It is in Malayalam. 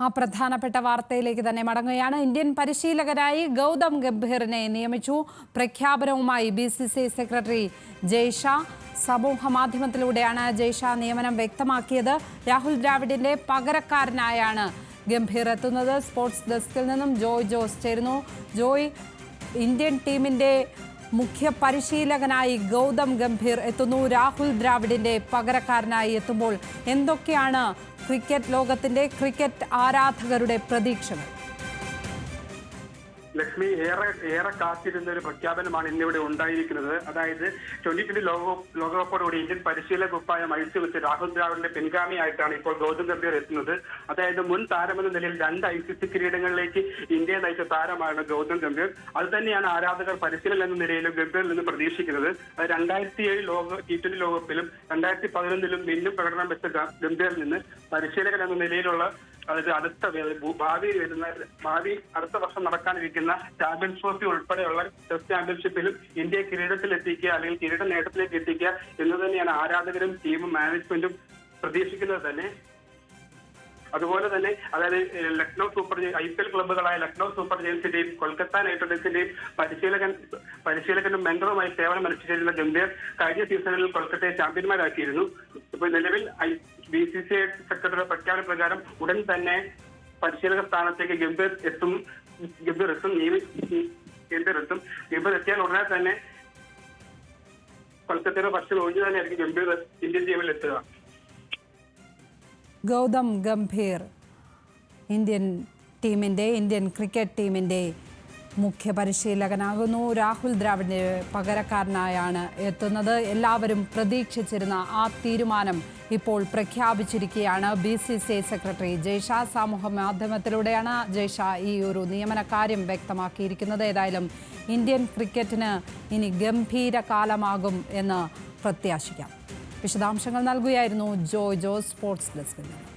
ആ പ്രധാനപ്പെട്ട വാർത്തയിലേക്ക് തന്നെ മടങ്ങുകയാണ്. ഇന്ത്യൻ പരിശീലകനായി ഗൗതം ഗംഭീറിനെ നിയമിച്ചു. പ്രഖ്യാപനവുമായി BCCI സെക്രട്ടറി ജയ്ഷാ സമൂഹ മാധ്യമത്തിലൂടെയാണ് ജയ്ഷാ നിയമനം വ്യക്തമാക്കിയത്. രാഹുൽ ദ്രാവിഡിന്റെ പകരക്കാരനായാണ് ഗംഭീർ എത്തുന്നത്. സ്പോർട്സ് ഡെസ്കിൽ നിന്നും ജോയ് ജോസ് ചേരുന്നു. ജോയ്, ഇന്ത്യൻ ടീമിന്റെ മുഖ്യ പരിശീലകനായി ഗൗതം ഗംഭീർ എത്തുന്നു. രാഹുൽ ദ്രാവിഡിന്റെ പകരക്കാരനായി എത്തുമ്പോൾ എന്തൊക്കെയാണ് ക്രിക്കറ്റ് ലോകത്തിന്റെ ക്രിക്കറ്റ് ആരാധകരുടെ പ്രതീക്ഷകൾ? ലക്ഷ്മി, ഏറെ കാത്തിരുന്ന ഒരു പ്രഖ്യാപനമാണ് ഇന്നിവിടെ ഉണ്ടായിരിക്കുന്നത്. അതായത് 2020 ലോകകപ്പോടുകൂടി ഇന്ത്യൻ പരിശീലക കുപ്പായം അഴിച്ചു വെച്ച് രാഹുൽ ദ്രാവിഡിന്റെ പിൻഗാമിയായിട്ടാണ് ഇപ്പോൾ ഗൗതം ഗംഭീർ എത്തുന്നത്. അതായത് മുൻ താരമെന്ന നിലയിൽ 2 ICC കിരീടങ്ങളിലേക്ക് ഇന്ത്യയെ നയിച്ച താരമാണ് ഗൗതം ഗംഭീർ. അത് തന്നെയാണ് ആരാധകർ പരിശീലകൻ എന്ന നിലയിലും ഗംഭീറിൽ നിന്ന് പ്രതീക്ഷിക്കുന്നത്. 2007 T20 ലോകകപ്പിലും 2011 വീണ്ടും പ്രകടനം വെച്ച ഗംഭീറിൽ നിന്ന് പരിശീലകൻ എന്ന നിലയിലുള്ള അതായത് അടുത്ത വർഷം നടക്കാനിരിക്കുന്ന ചാമ്പ്യൻസ് ട്രോഫി ഉൾപ്പെടെയുള്ള ടെസ്റ്റ് ചാമ്പ്യൻഷിപ്പിലും ഇന്ത്യയെ കിരീടത്തിലെത്തിക്കുക അല്ലെങ്കിൽ കിരീട നേട്ടത്തിലേക്ക് എത്തിക്കുക എന്ന് തന്നെയാണ് ആരാധകരും ടീമും മാനേജ്മെന്റും പ്രതീക്ഷിക്കുന്നത് തന്നെ. അതുപോലെ തന്നെ അതായത് ലക്നൗ IPL ക്ലബ്ബുകളായ ലക്നൗ സൂപ്പർ ജയൻസിന്റെയും കൊൽക്കത്ത നൈറ്റ് റൈഡേഴ്സിന്റെയും പരിശീലകനും മെന്ററുമായി സേവനം അനുഷ്ഠിച്ചിരുന്ന ഗംഭീർ കഴിഞ്ഞ സീസണിൽ കൊൽക്കത്തയെ ചാമ്പ്യന്മാരാക്കിയിരുന്നു. ഇപ്പോൾ നിലവിൽ BCCI സെക്രട്ടറിയുടെ പ്രഖ്യാപന പ്രകാരം ഉടൻ തന്നെ പരിശീലക സ്ഥാനത്തേക്ക് ഗംഭീർ എത്തിയാൽ ഉടനെ തന്നെ കൊൽക്കത്തയുടെ പക്ഷം ഒഴിഞ്ഞു തന്നെയായിരിക്കും ഗംഭീർ ഇന്ത്യൻ ടീമിൽ എത്തുക. ഗൗതം ഗംഭീർ ഇന്ത്യൻ ക്രിക്കറ്റ് ടീമിന്റെ മുഖ്യ പരിശീലകനാകുന്നു. രാഹുൽ ദ്രാവിഡിന്റെ പകരക്കാരനായാണ് എത്തുന്നത്. എല്ലാവരും പ്രതീക്ഷിച്ചിരുന്ന ആ തീരുമാനം ഇപ്പോൾ പ്രഖ്യാപിച്ചിരിക്കുകയാണ് BCCI സെക്രട്ടറി ജയ്ഷാ. സമൂഹ മാധ്യമത്തിലൂടെയാണ് ജയ്ഷാ ഈ ഒരു നിയമന കാര്യം വ്യക്തമാക്കിയിരിക്കുന്നത്. ഏതായാലും ഇന്ത്യൻ ക്രിക്കറ്റിന് ഇനി ഗംഭീര കാലമാകും എന്ന് പ്രത്യാശിക്കാം. വിശദാംശങ്ങൾ നൽകുകയായിരുന്നു ജോയ് ജോസ് സ്പോർട്സ് ഡെസ്കിൽ നിന്ന്.